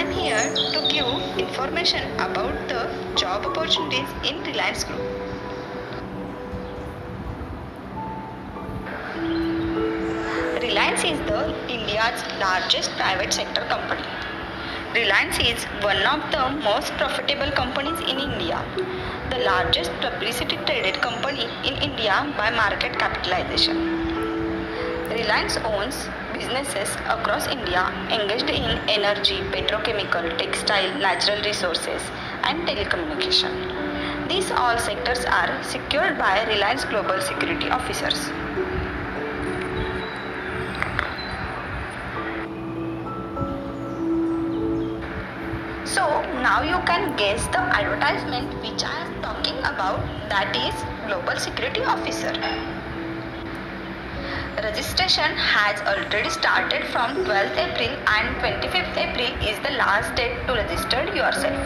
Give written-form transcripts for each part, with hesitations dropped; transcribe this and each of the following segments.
am here to give information about the job opportunities in Reliance Group. Reliance is the India's largest private sector company. Reliance is one of the most profitable companies in India, the largest publicly traded company in India by market capitalization. Reliance owns businesses across India engaged in energy, petrochemical, textile, natural resources, and telecommunication. These all sectors are secured by Reliance Global Security Officers. So now you can guess the advertisement which I am talking about, that is Global Security Officer. Registration has already started from 12th April and 25th April is the last date to register yourself.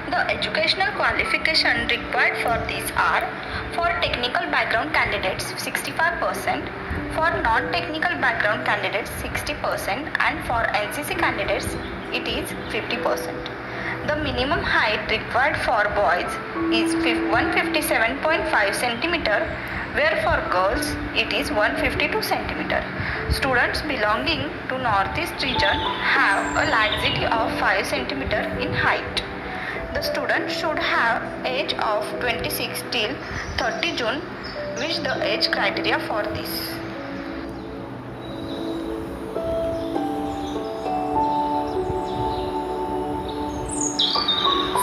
The educational qualification required for these are: for technical background candidates 65%, for non-technical background candidates 60%, and for NCC candidates it is 50%. The minimum height required for boys is 157.5 cm, where for girls it is 152 cm. Students belonging to Northeast region have a laxity of 5 cm in height. The student should have age of 26 till 30 June, which the age criteria for this.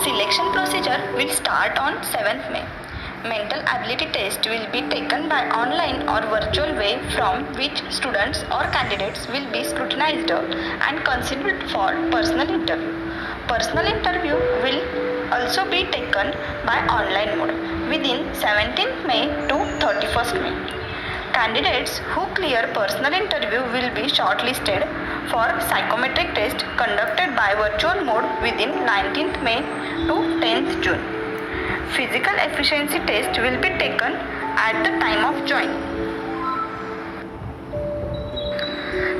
Selection procedure will start on 7th May. Mental ability test will be taken by online or virtual way, from which students or candidates will be scrutinized and considered for personal interview. Personal interview will also be taken by online mode within 17th May to 31st May. Candidates who clear personal interview will be shortlisted for psychometric test conducted by virtual mode within 19th May to 10th June. Physical efficiency test will be taken at the time of joining.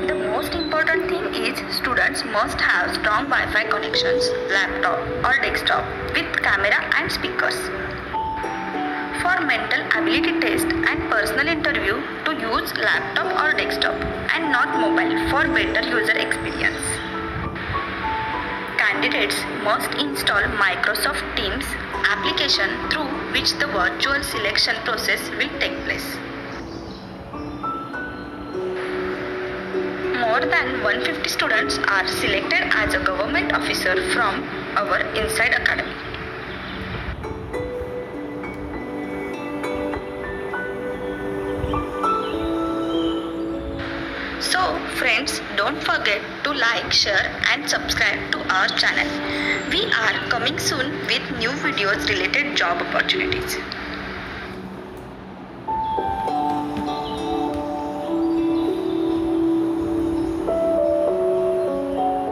The most important thing is students must have strong Wi-Fi connections, laptop or desktop with camera and speakers. For mental ability test and personal interview, to use laptop or desktop and not mobile for better user experience. Candidates must install Microsoft Teams application through which the virtual selection process will take place. More than 150 students are selected as a government officer from our Inside Academy. So friends, don't forget to like, share and subscribe to our channel. We are coming soon with new videos related job opportunities.